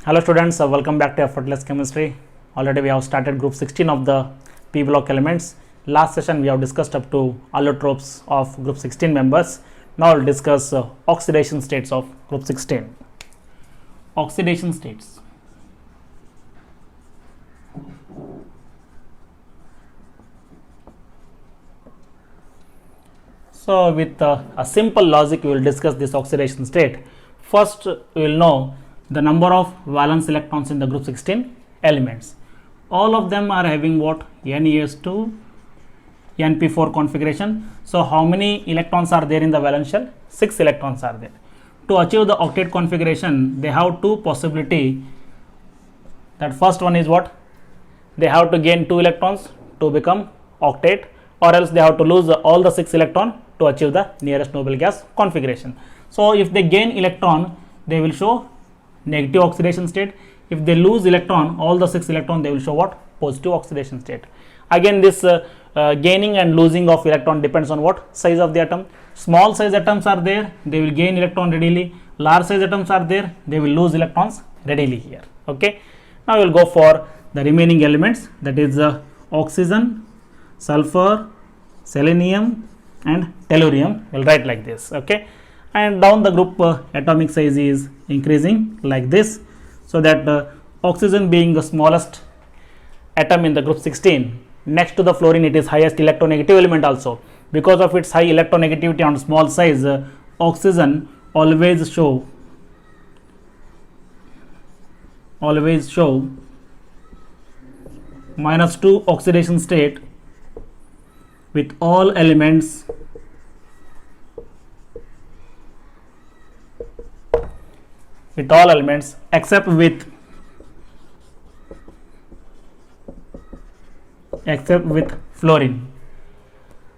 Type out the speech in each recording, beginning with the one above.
Hello students, welcome back to Effortless Chemistry. Already we have started group 16 of the P block elements. Last session we have discussed up to allotropes of group 16 members. Now we'll discuss oxidation states of group 16. Oxidation states. So with a simple logic we will discuss this oxidation state. First we will know the number of valence electrons in the group 16 elements. All of them are having what? NES2, NP4 configuration. So how many electrons are there in the valence shell? 6 electrons are there. To achieve the octet configuration, they have two possibility. That first one is what? They have to gain 2 electrons to become octet, or else they have to lose all the 6 electron to achieve the nearest noble gas configuration. So if they gain electron, they will show negative oxidation state. If they lose electron, all the 6 electron, they will show what? Positive oxidation state. Again, this gaining and losing of electron depends on what? Size of the atom. Small size atoms are there, they will gain electron readily. Large size atoms are there, they will lose electrons readily here. Okay. Now we will go for the remaining elements, that is oxygen, sulfur, selenium and tellurium. We will write like this. Okay. And down the group atomic size is increasing like this, so that oxygen being the smallest atom in the group 16, next to the fluorine it is highest electronegative element also. Because of its high electronegativity on small size, oxygen always show -2 oxidation state with all elements except with fluorine.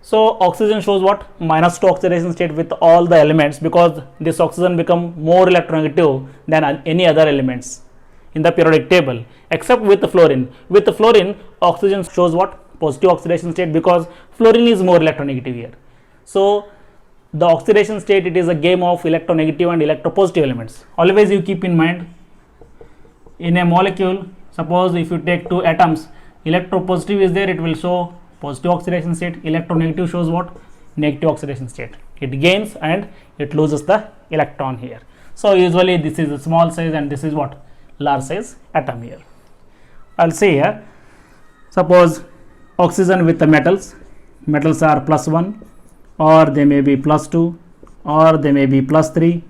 So oxygen shows what? -2 oxidation state with all the elements, because this oxygen become more electronegative than any other elements in the periodic table, except with the fluorine. With the fluorine, oxygen shows what? Positive oxidation state, because fluorine is more electronegative here. So the oxidation state, it is a game of electronegative and electropositive elements. Always you keep in mind, in a molecule, suppose if you take 2 atoms, electropositive is there, it will show positive oxidation state. Electronegative shows what? Negative oxidation state. It gains and it loses the electron here. So usually this is a small size and this is what? Large size atom here. I'll say here, suppose oxygen with the metals are +1, or they may be +2, or they may be +3,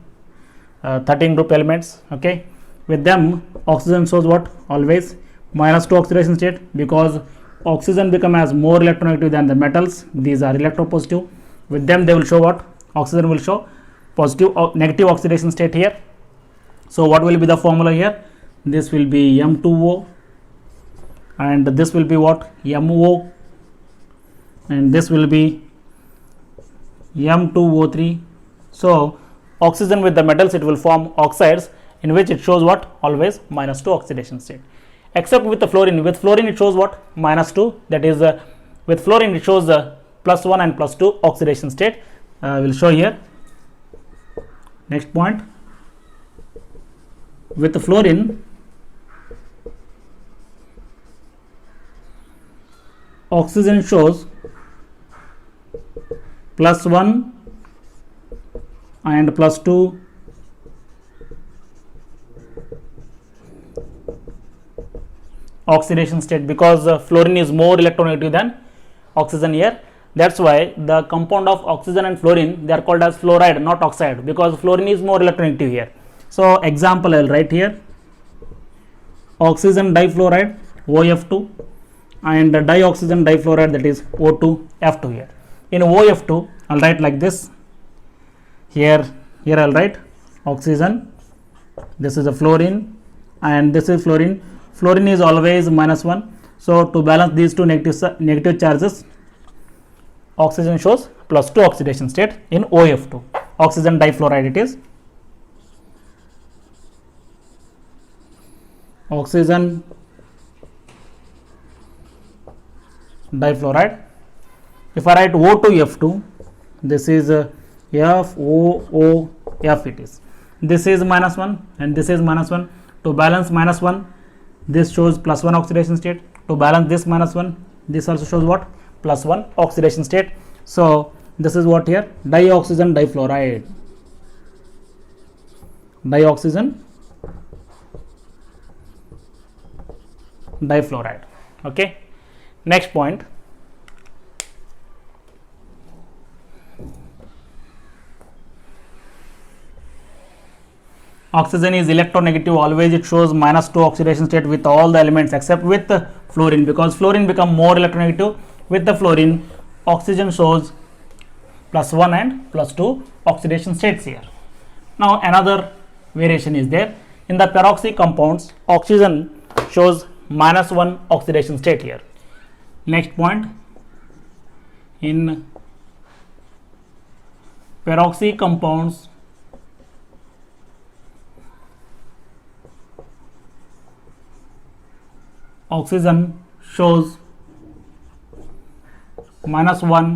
13 group elements. Okay, with them oxygen shows what? Always -2 oxidation state, because oxygen become as more electronegative than the metals. These are electropositive. With them they will show what? Oxygen will show positive or negative oxidation state here. So what will be the formula here? This will be M2O, and this will be what? MO, and this will be M2O3. So oxygen with the metals, it will form oxides, in which it shows what? Always -2 oxidation state. Except with the fluorine. With fluorine it shows what? -2. That is with fluorine it shows +1 and +2 oxidation state. Will show here. Next point, with the fluorine, oxygen shows +1 and +2 oxidation state, because fluorine is more electronegative than oxygen here. That's why the compound of oxygen and fluorine, they are called as fluoride, not oxide, because fluorine is more electronegative here. So example I will write here, oxygen difluoride OF2 and dioxygen difluoride, that is O2F2 here. In OF2 I will write like this. Here I will write oxygen, this is a fluorine and this is fluorine. Fluorine is always -1. So to balance these two negative charges, oxygen shows +2 oxidation state in OF2. Oxygen difluoride it is. Oxygen difluoride. If I write O2F2, this is FOOF it is. This is -1 and this is -1. To balance -1, this shows +1 oxidation state. To balance this -1, this also shows what? +1 oxidation state. So this is what here? Dioxygen difluoride. Dioxygen difluoride. Okay. Next point. Oxygen is electronegative, always it shows -2 oxidation state with all the elements except with fluorine, because fluorine become more electronegative. With the fluorine, oxygen shows +1 and +2 oxidation states here. Now another variation is there. In the peroxy compounds, oxygen shows -1 oxidation state here. Next point, in peroxy compounds, oxygen shows -1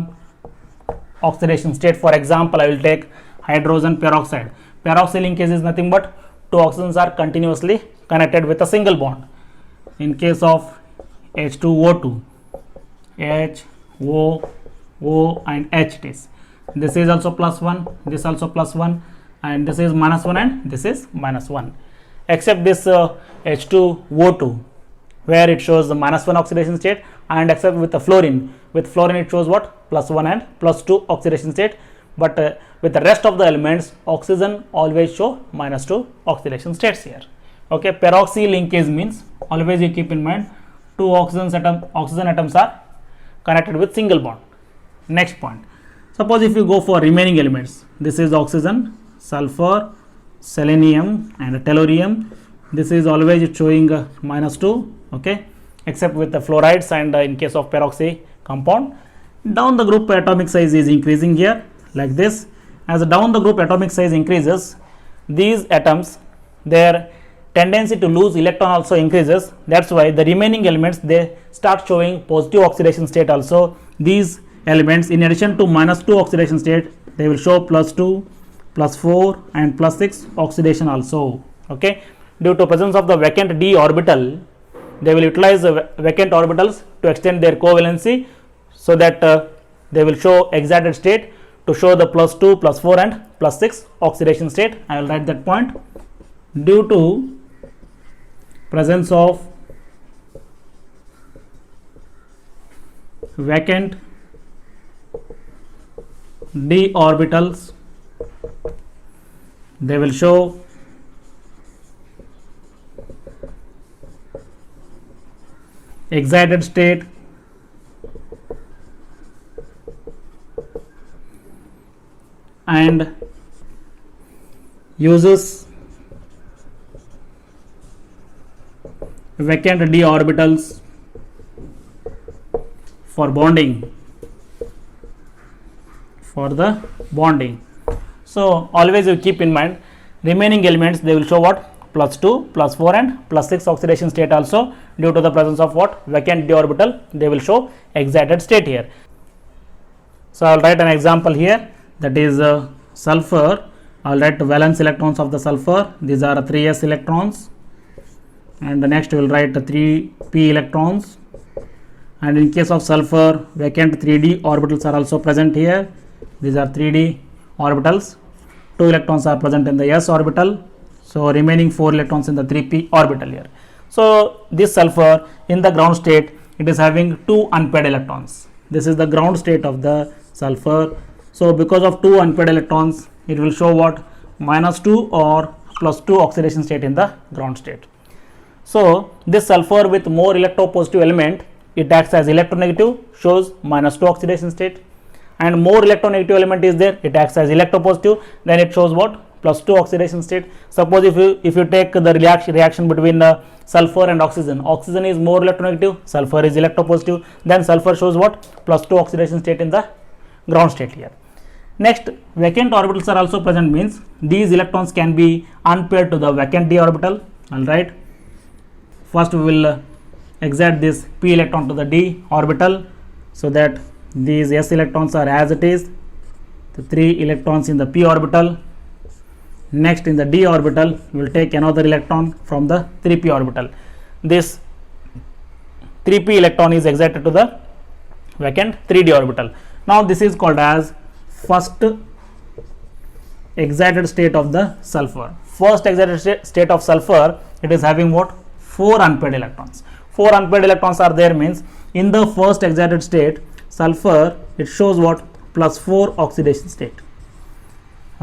oxidation state. For example, I will take hydrogen peroxide. Peroxy linkage is nothing but two oxygens are continuously connected with a single bond. In case of H2O2, H, O, O and H it is. This is also +1, this also +1, and this is -1 and this is -1. Except this H2O2, where it shows the -1 oxidation state, and except with the fluorine. With fluorine it shows what? +1 and +2 oxidation state. But with the rest of the elements, oxygen always show -2 oxidation states here. Okay, peroxy linkage means always you keep in mind two oxygen atoms are connected with single bond. Next point. Suppose if you go for remaining elements, this is oxygen, sulfur, selenium and tellurium. This is always showing -2. Okay, except with the fluorides and in case of peroxy compound. Down the group atomic size is increasing here like this. As down the group atomic size increases, these atoms, their tendency to lose electron also increases. That's why the remaining elements, they start showing positive oxidation state also. These elements, in addition to -2 oxidation state, they will show +2, +4 and +6 oxidation also. Okay, due to presence of the vacant d orbital, they will utilize the vacant orbitals to extend their covalency, so that they will show excited state to show the +2, +4 and +6 oxidation state. I will write that point. Due to presence of vacant d orbitals, they will show excited state and uses vacant d orbitals for bonding, So always you keep in mind remaining elements, they will show what? +2, +4 and +6 oxidation state also. Due to the presence of what? Vacant d orbital, they will show excited state here. So I will write an example here, that is sulfur. I will write valence electrons of the sulfur. These are 3s electrons, and the next we will write 3p electrons. And in case of sulfur, vacant 3d orbitals are also present here. These are 3d orbitals. 2 electrons are present in the s orbital, so remaining 4 electrons in the 3p orbital here. So this sulfur in the ground state, it is having 2 unpaired electrons. This is the ground state of the sulfur. So because of 2 unpaired electrons, it will show what? -2 or +2 oxidation state in the ground state. So this sulfur with more electropositive element, it acts as electronegative, shows -2 oxidation state, and more electronegative element is there, it acts as electropositive, then it shows what? +2 oxidation state. Suppose if you take the reaction between the sulfur and oxygen, oxygen is more electronegative, sulfur is electropositive, then sulfur shows what? +2 oxidation state in the ground state here. Next, vacant orbitals are also present, means these electrons can be unpaired to the vacant d orbital. All right, first we will excite this p electron to the d orbital, so that these s electrons are as it is, the 3 electrons in the p orbital, Next, in the d orbital, we will take another electron from the 3p orbital. This 3p electron is excited to the vacant 3d orbital. Now this is called as first excited state of the sulfur. First excited state of sulfur, it is having what? 4 unpaired electrons. 4 unpaired electrons are there, means in the first excited state sulfur, it shows what? +4 oxidation state.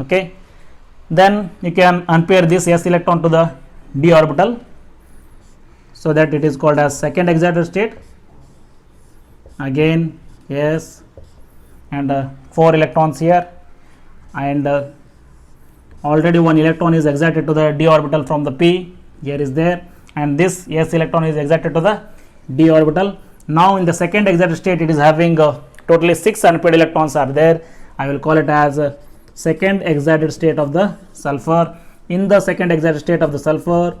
Okay, then you can unpair this s electron to the d orbital, so that it is called as second excited state. Again yes, and 4 electrons here, and already 1 electron is excited to the d orbital from the p, here is there, and this s electron is excited to the d orbital. Now in the second excited state, it is having totally 6 unpaired electrons are there. I will call it as second excited state of the sulfur. In the second excited state of the sulfur,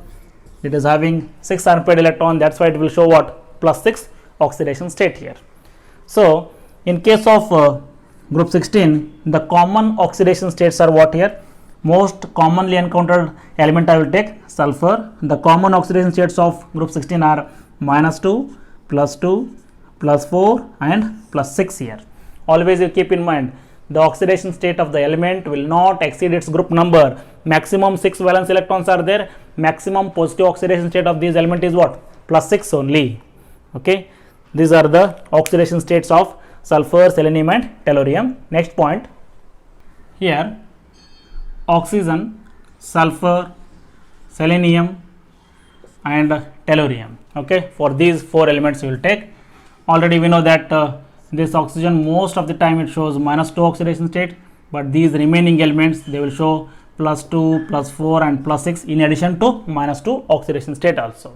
it is having 6 unpaired electron, that's why it will show what? +6 oxidation state here. So in case of group 16, the common oxidation states are what here? Most commonly encountered element I will take sulfur. The common oxidation states of group 16 are -2, +2, +4 and +6 here. Always you keep in mind, the oxidation state of the element will not exceed its group number. Maximum 6 valence electrons are there. Maximum positive oxidation state of this element is what? +6 only. Okay, these are the oxidation states of sulfur, selenium and tellurium. Next point here, oxygen, sulfur, selenium and tellurium. Okay, for these 4 elements you will take. Already we know that this oxygen, most of the time it shows -2 oxidation state, but these remaining elements, they will show +2, +4 and +6 in addition to -2 oxidation state also.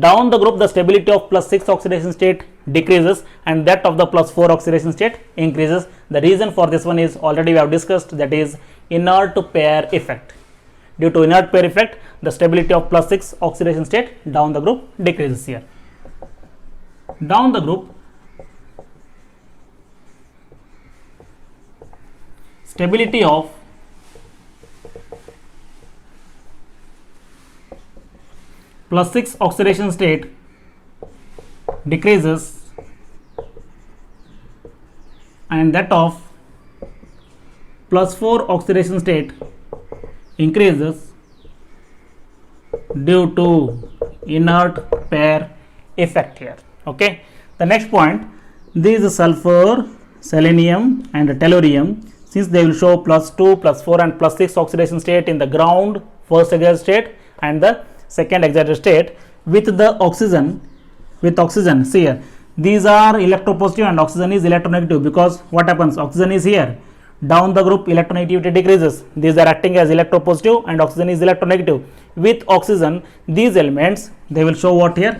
Down the group, the stability of +6 oxidation state decreases and that of the +4 oxidation state increases. The reason for this one is already we have discussed, that is inert pair effect. Due to inert pair effect, the stability of +6 oxidation state down the group decreases here. Down the group, stability of +6 oxidation state decreases and that of +4 oxidation state increases due to inert pair effect here. Okay, the next point, these sulfur, selenium and tellurium, since they will show +2, +4 and +6 oxidation state in the ground first excited state and the second excited state, with the oxygen, see here, these are electropositive and oxygen is electronegative, because what happens, oxygen is here, down the group electronegativity decreases, these are acting as electropositive and oxygen is electronegative. With oxygen, these elements, they will show what here,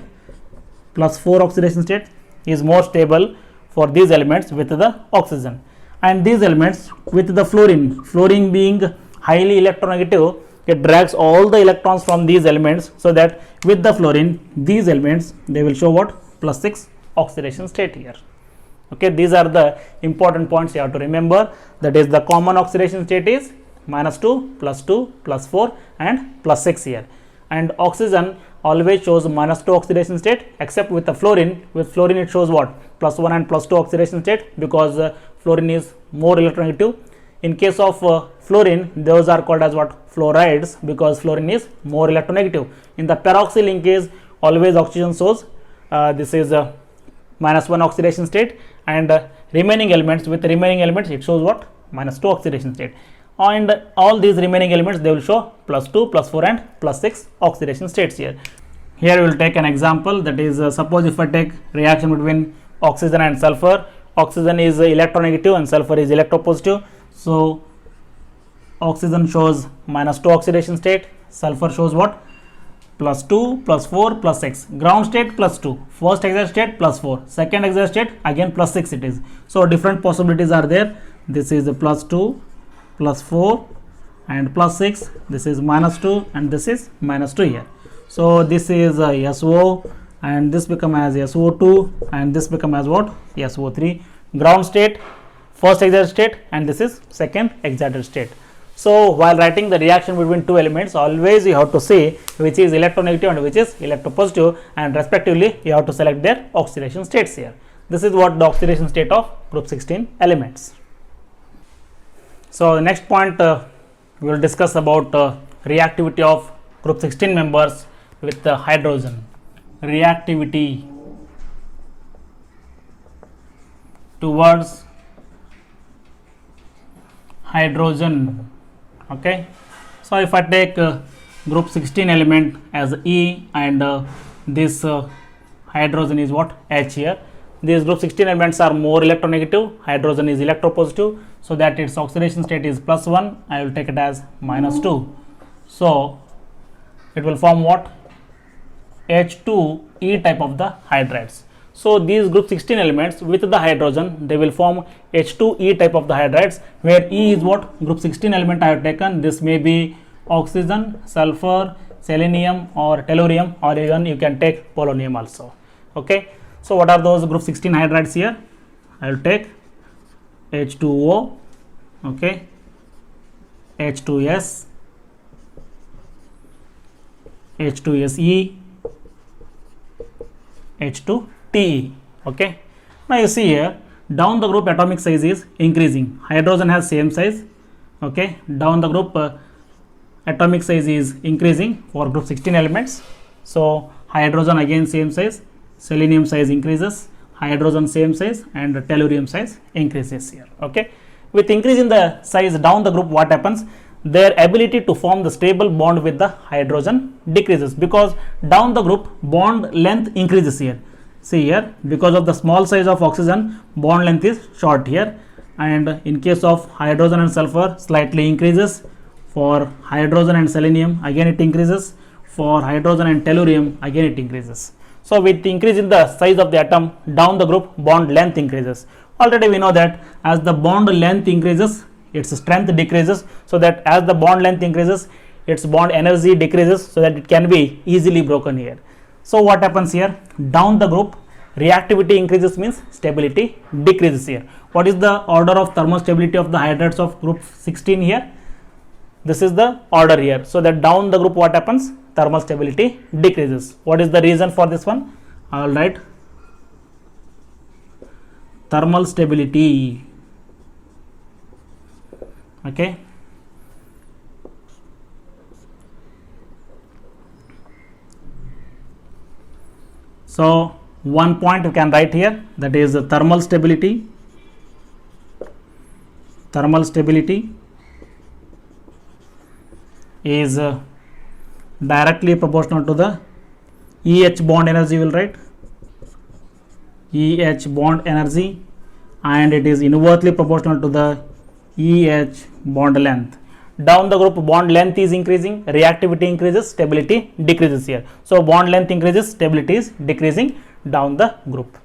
+4 oxidation state is more stable for these elements with the oxygen, and these elements with the fluorine being highly electronegative, it drags all the electrons from these elements, so that with the fluorine, these elements, they will show what? +6 oxidation state here. Okay, these are the important points you have to remember, that is the common oxidation state is -2, +2, +4 and +6 here, and oxygen always shows -2 oxidation state, except with the fluorine. With fluorine it shows what? +1 and +2 oxidation state, because fluorine is more electronegative. In case of fluorine, those are called as what? Fluorides, because fluorine is more electronegative. In the peroxy linkage, always oxygen shows this is -1 oxidation state, and remaining elements, with remaining elements it shows what? -2 oxidation state, and all these remaining elements, they will show +2, +4 and +6 oxidation states here. Here we will take an example, that is suppose if I take reaction between oxygen and sulfur. Oxygen is electronegative and sulfur is electropositive, so oxygen shows -2 oxidation state, sulfur shows what? +2, +4, +6, ground state +2, first excited state +4, second excited state again +6 it is. So different possibilities are there. This is +2, +4 and +6, this is -2 and this is -2 here. So this is SO and this become as SO2 and this become as what? SO3. Ground state, first excited state, and this is second excited state. So while writing the reaction between two elements, always you have to see which is electronegative and which is electropositive, and respectively you have to select their oxidation states here. This is what the oxidation state of group 16 elements. So the next point we will discuss about reactivity of group 16 members with hydrogen. Reactivity towards hydrogen. Okay, so if I take group 16 element as E and this hydrogen is what, H here. These group 16 elements are more electronegative, hydrogen is electropositive, so that its oxidation state is +1. I will take it as -2. So it will form what, H2E type of the hydrides. So these group 16 elements with the hydrogen, they will form H2E type of the hydrides, where E is what, group 16 element I have taken. This may be oxygen, sulfur, selenium or tellurium, or even you can take polonium also. Okay, so what are those group 16 hydrides here? I will take H2O, okay, H2S, H2SE, H2TE. Okay, now you see here, down the group atomic size is increasing. Hydrogen has same size. Okay, down the group atomic size is increasing for group 16 elements. So hydrogen again same size, selenium size increases, hydrogen same size, and tellurium size increases here. Okay, with increase in the size down the group, what happens? Their ability to form the stable bond with the hydrogen decreases, because down the group bond length increases here. See here, because of the small size of oxygen, bond length is short here, and in case of hydrogen and sulfur slightly increases. For hydrogen and selenium again it increases. For hydrogen and tellurium again it increases. So with increase in the size of the atom down the group, bond length increases. Already we know that as the bond length increases, its strength decreases, so that as the bond length increases, its bond energy decreases, so that it can be easily broken here. So what happens here? Down the group, reactivity increases means stability decreases here. What is the order of thermal stability of the hydrides of group 16 here? This is the order here. So that down the group, what happens? Thermal stability decreases. What is the reason for this one? I will write thermal stability. Okay, so one point you can write here, that is thermal stability. Thermal stability is directly proportional to the EH bond energy. We will write EH bond energy, and it is inversely proportional to the EH bond length. Down the group, bond length is increasing, reactivity increases, stability decreases here. So bond length increases, stability is decreasing down the group.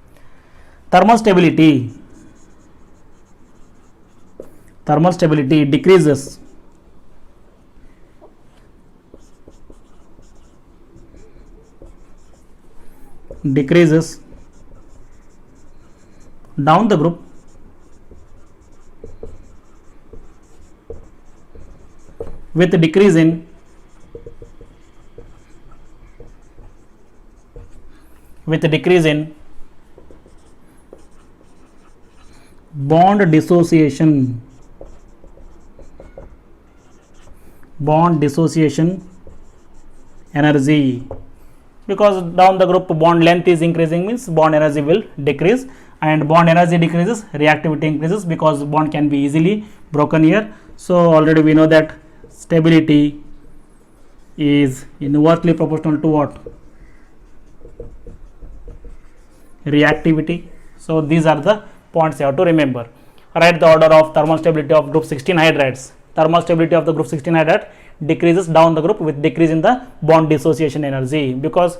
Thermal stability decreases down the group with decrease in bond dissociation energy, because down the group bond length is increasing means bond energy will decrease, and bond energy decreases, reactivity increases, because bond can be easily broken here. So already we know that stability is inversely proportional to what? Reactivity. So these are the points you have to remember. Write the order of thermal stability of group 16 hydrides. Thermal stability of the group 16 hydride decreases down the group with decrease in the bond dissociation energy, because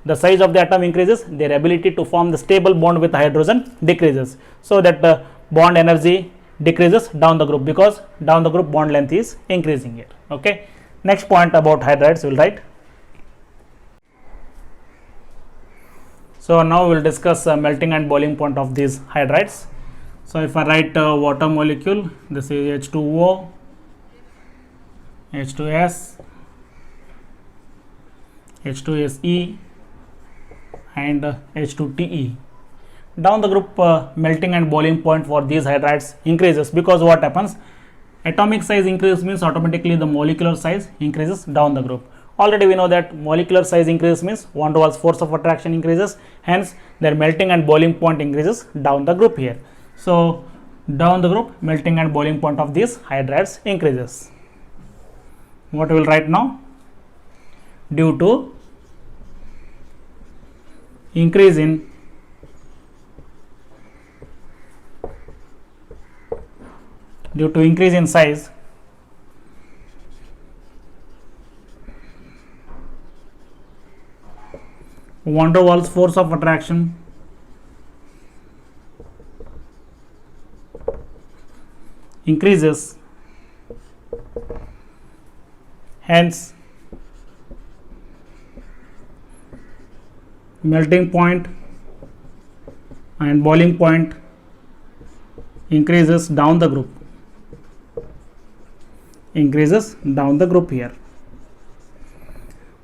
the size of the atom increases, their ability to form the stable bond with hydrogen decreases, so that bond energy decreases down the group, because down the group bond length is increasing here. Okay, next point about hydrides we will write. So now we will discuss melting and boiling point of these hydrides. So if I write water molecule, this is H2O, H2S, H2SE and H2TE. Down the group melting and boiling point for these hydrides increases, because what happens, atomic size increase means automatically the molecular size increases down the group. Already we know that molecular size increase means van der Waals force of attraction increases, hence their melting and boiling point increases down the group here. So down the group melting and boiling point of these hydrides increases. What we will write now? Due to increase in size, van der Waals force of attraction increases, hence melting point and boiling point increases down the group, here.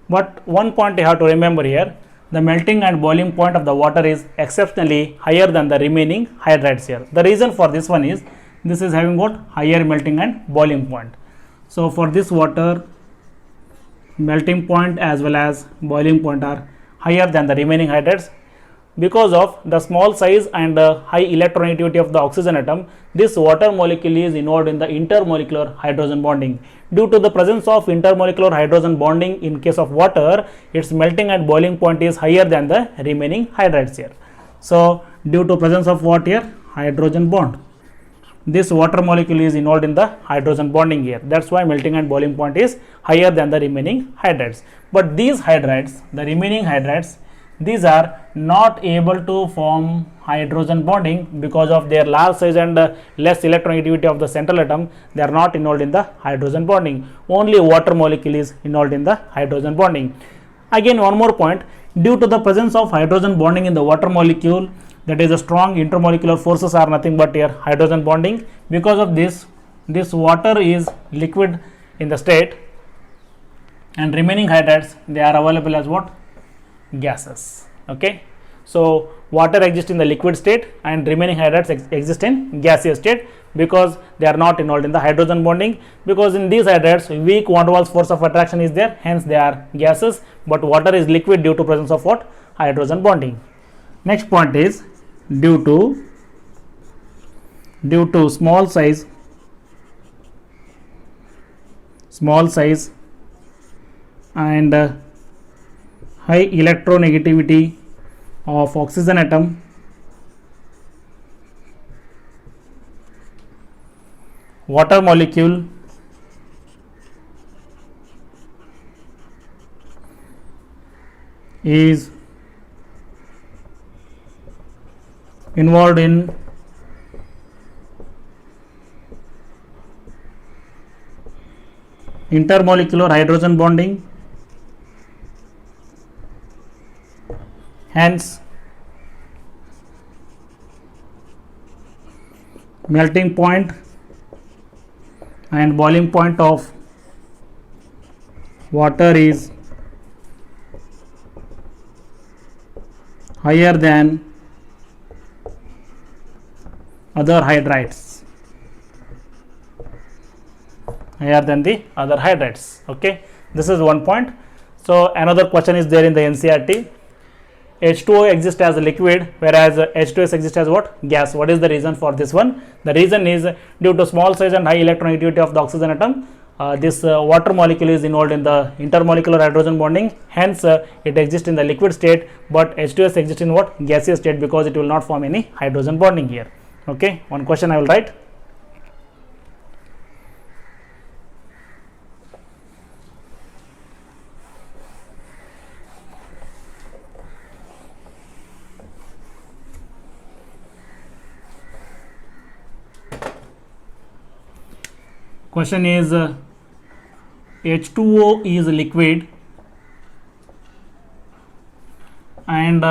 But one point you have to remember here, the melting and boiling point of the water is exceptionally higher than the remaining hydrides here. The reason for this one is, this is having what? Higher melting and boiling point. So for this water, melting point as well as boiling point are higher than the remaining hydrides. Because of the small size and high electronegativity of the oxygen atom, this water molecule is involved in the intermolecular hydrogen bonding. Due to the presence of intermolecular hydrogen bonding in case of water, its melting and boiling point is higher than the remaining hydrides here. So due to presence of what here? Hydrogen bond. This water molecule is involved in the hydrogen bonding here. That's why melting and boiling point is higher than the remaining hydrides. But these hydrides, the remaining hydrides, these are not able to form hydrogen bonding because of their large size and less electronegativity of the central atom. They are not involved in the hydrogen bonding. Only water molecule is involved in the hydrogen bonding. Again, one more point, due to the presence of hydrogen bonding in the water molecule, that is a strong intermolecular forces are nothing but here hydrogen bonding. Because of this water is liquid in the state, and remaining hydrides, they are available as what? Gases. Okay, so water exists in the liquid state and remaining hydrides exist in gaseous state, because they are not involved in the hydrogen bonding. Because in these hydrides, weak van der Waals force of attraction is there, hence they are gases, but water is liquid due to presence of what? Hydrogen bonding. Next point is due to small size and high electronegativity of oxygen atom, water molecule is involved in intermolecular hydrogen bonding, hence melting point and boiling point of water is higher than other hydrides, Okay, this is one point. So another question is there in the NCERT. H2O exists as a liquid, whereas H2S exists as what? Gas. What is the reason for this one? The reason is due to small size and high electronegativity of the oxygen atom, this water molecule is involved in the intermolecular hydrogen bonding, hence it exists in the liquid state, but H2S exists in what? Gaseous state, because it will not form any hydrogen bonding here. Okay, one question I will write. Question is H2O is liquid and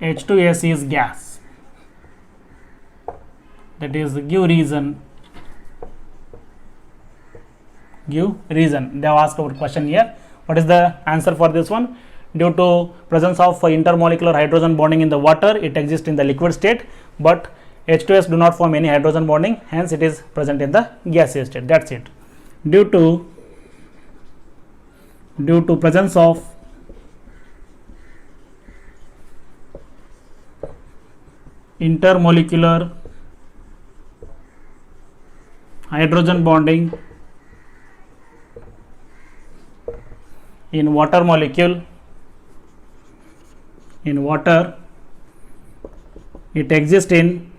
H2S is gas. That is, give reason give reason. They have asked our question here. What is the answer for this one? Due to presence of intermolecular hydrogen bonding in the water, it exists in the liquid state, but H2S do not form any hydrogen bonding, hence it is present in the gaseous state. That's it. Due to presence of intermolecular hydrogen bonding in water molecule, in water, it exists in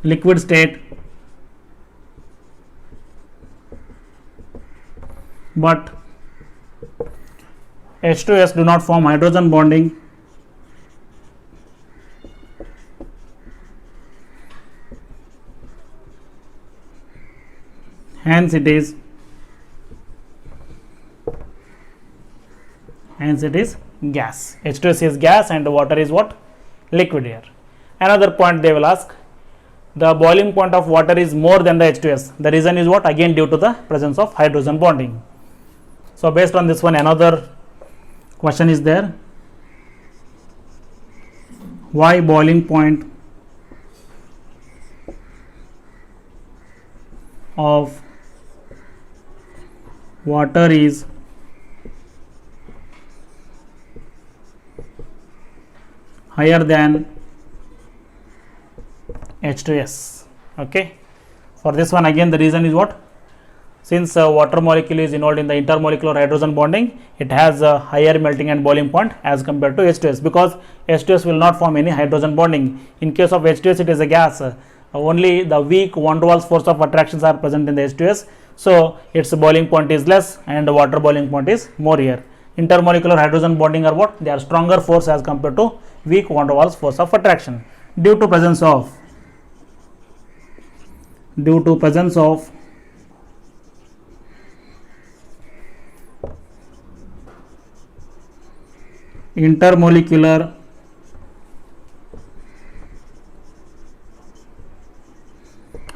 liquid state, but H2S do not form hydrogen bonding, hence it is gas. H2S is gas and water is what? Liquid air. Another point they will ask, the boiling point of water is more than the H2S. The reason is what? Again due to the presence of hydrogen bonding. So based on this one, another question is there. Why boiling point of water is higher than H2S? Okay, for this one again the reason is what? Since water molecule is involved in the intermolecular hydrogen bonding, it has a higher melting and boiling point as compared to H2S, because H2S will not form any hydrogen bonding. In case of H2S, it is a gas. Only the weak van der Waals force of attractions are present in the H2S, so its boiling point is less and the water boiling point is more here. Intermolecular hydrogen bonding are what? They are stronger force as compared to weak van der Waals force of attraction. Due to presence of intermolecular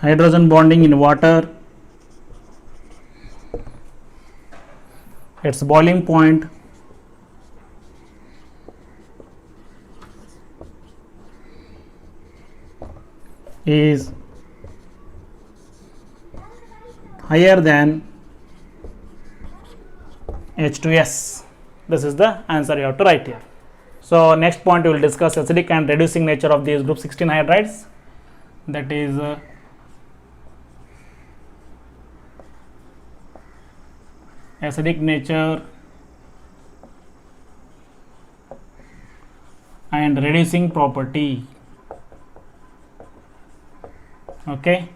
hydrogen bonding in water, its boiling point is higher than H2S. This is the answer you have to write here. So next point we will discuss acidic and reducing nature of these group 16 hydrides, that is acidic nature and reducing property. Okay,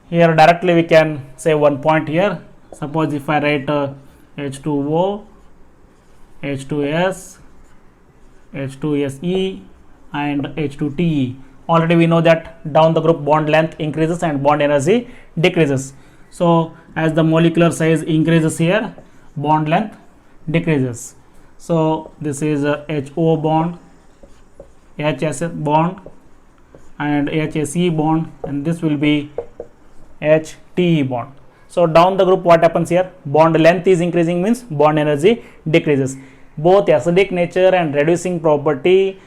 here directly we can say one point here. Suppose if I write H2O, H2S, H2SE and H2TE. Already we know that down the group bond length increases and bond energy decreases. So as the molecular size increases here, bond length decreases. So this is HO bond, HS bond and HSE bond, and this will be HTE bond. So down the group what happens here? Bond length is increasing, means bond energy decreases. Both acidic nature and reducing property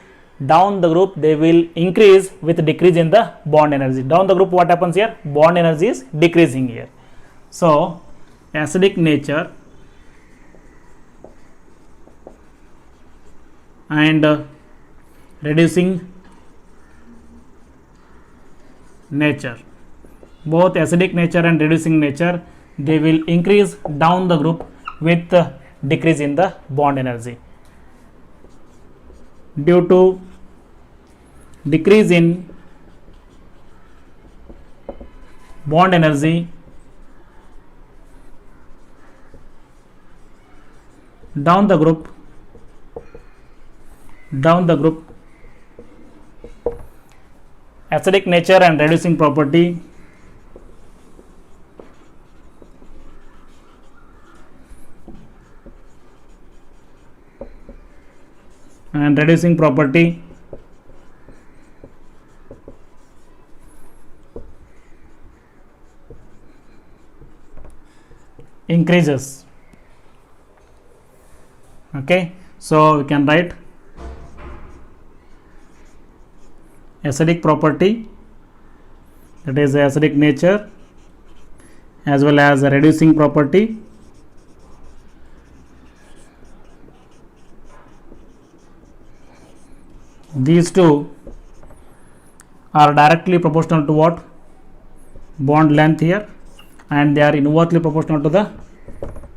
down the group, they will increase with decrease in the bond energy. Down the group what happens here? Bond energy is decreasing here. So acidic nature and reducing nature, both acidic nature and reducing nature, they will increase down the group with decrease in the bond energy. Due to decrease in bond energy, down the group acidic nature and reducing property increases. Okay, so we can write acidic property, that is acidic nature, as well as a reducing property. These two are directly proportional to what? Bond length here, and they are inversely proportional to the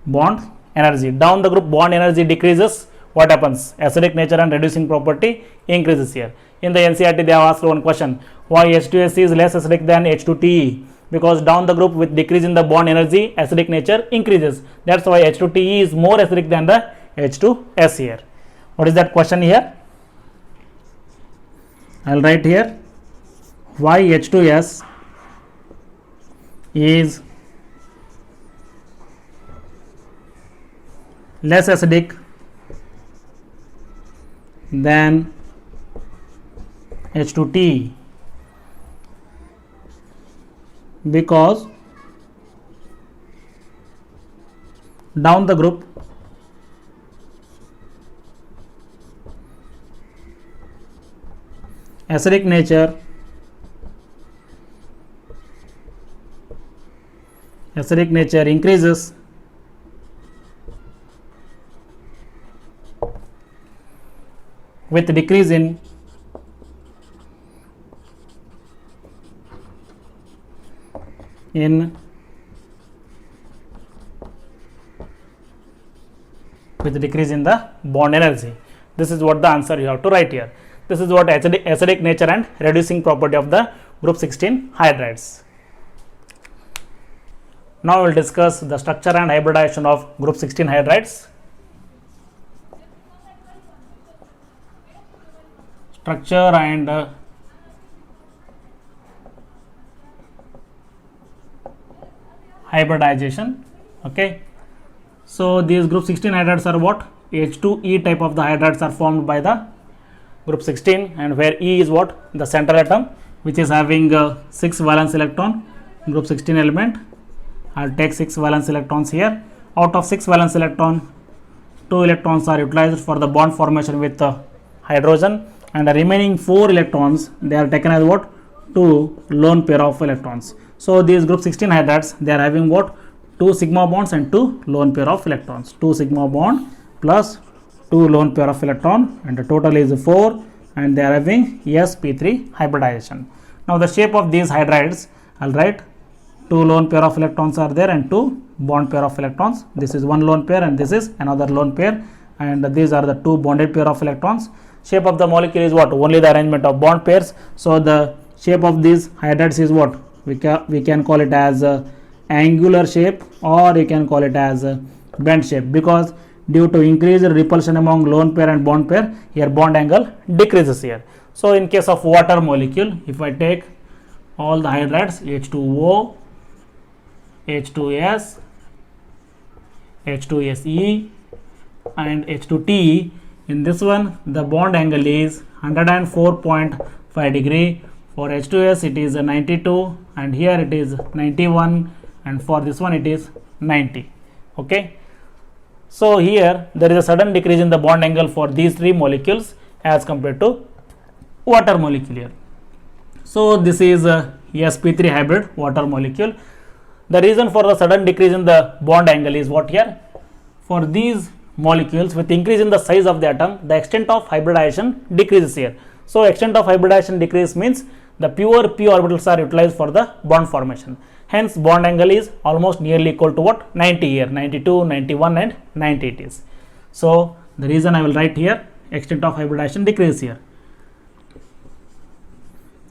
bond energy. Down the group, bond energy decreases. What happens? Acidic nature and reducing property increases here. In the NCERT, they have asked one question: why H2S is less acidic than H2TE? Because down the group, with decrease in the bond energy, acidic nature increases. That's why H2TE is more acidic than the H2S here. What is that question here? I'll write here why H2S is less acidic than H2T, because down the group acidic nature increases with decrease in the bond energy. This is what the answer you have to write here. This is what acidic nature and reducing property of the group 16 hydrides. Now we will discuss the structure and hybridization of group 16 hydrides. Structure and hybridization. Okay, so these group 16 hydrides are what? H2E type of the hydrides are formed by the group 16, and where E is what? The central atom, which is having 6 valence electron. Group 16 element, I'll take 6 valence electrons here. Out of 6 valence electron, 2 electrons are utilized for the bond formation with hydrogen, and the remaining 4 electrons, they are taken as what? 2 lone pair of electrons. So these group 16 hydrides, they are having what? 2 sigma bonds and 2 lone pair of electrons. 2 sigma bond plus 2 lone pair of electron, and the total is 4, and they are having sp3 hybridization. Now the shape of these hydrides, I'll write 2 lone pair of electrons are there and 2 bond pair of electrons. This is one lone pair and this is another lone pair, and these are the 2 bonded pair of electrons. Shape of the molecule is what? Only the arrangement of bond pairs. So the shape of these hydrides is what? We can call it as angular shape, or you can call it as bend shape, because due to increased repulsion among lone pair and bond pair, here bond angle decreases here. So in case of water molecule, if I take all the hydrides H2O, H2S, H2SE and H2TE, in this one the bond angle is 104.5 degree. For H2S it is 92, and here it is 91, and for this one it is 90. Okay, so here there is a sudden decrease in the bond angle for these 3 molecules as compared to water molecule here. So this is a sp3 hybrid water molecule. The reason for the sudden decrease in the bond angle is what here? For these molecules, with increase in the size of the atom, the extent of hybridization decreases here. So extent of hybridization decrease means the pure p orbitals are utilized for the bond formation. Hence bond angle is almost nearly equal to what? 90 here, 92, 91 and 90 it is. So the reason I will write here, extent of hybridization decrease here.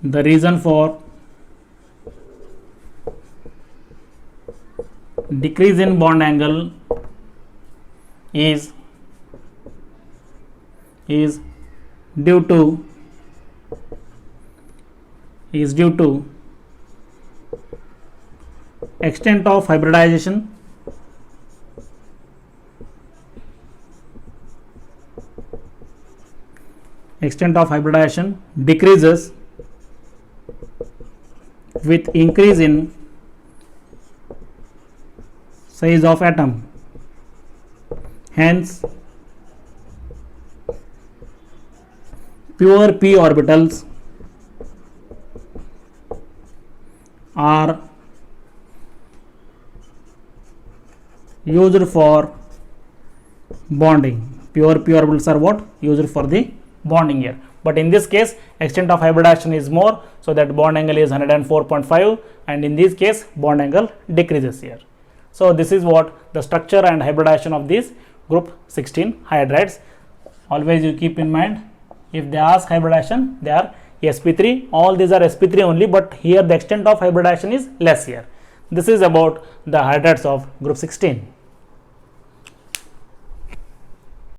The reason for decrease in bond angle is due to extent of hybridization decreases with increase in size of atom. Hence pure p orbitals are used for bonding. Pure p orbitals are what? Used for the bonding here. But in this case, extent of hybridization is more, so that bond angle is 104.5, and in this case bond angle decreases here. So this is what the structure and hybridization of these group 16 hydrides. Always you keep in mind, if they ask hybridization, they are sp3. All these are sp3 only, but here the extent of hybridization is less here. This is about the hydrides of group 16.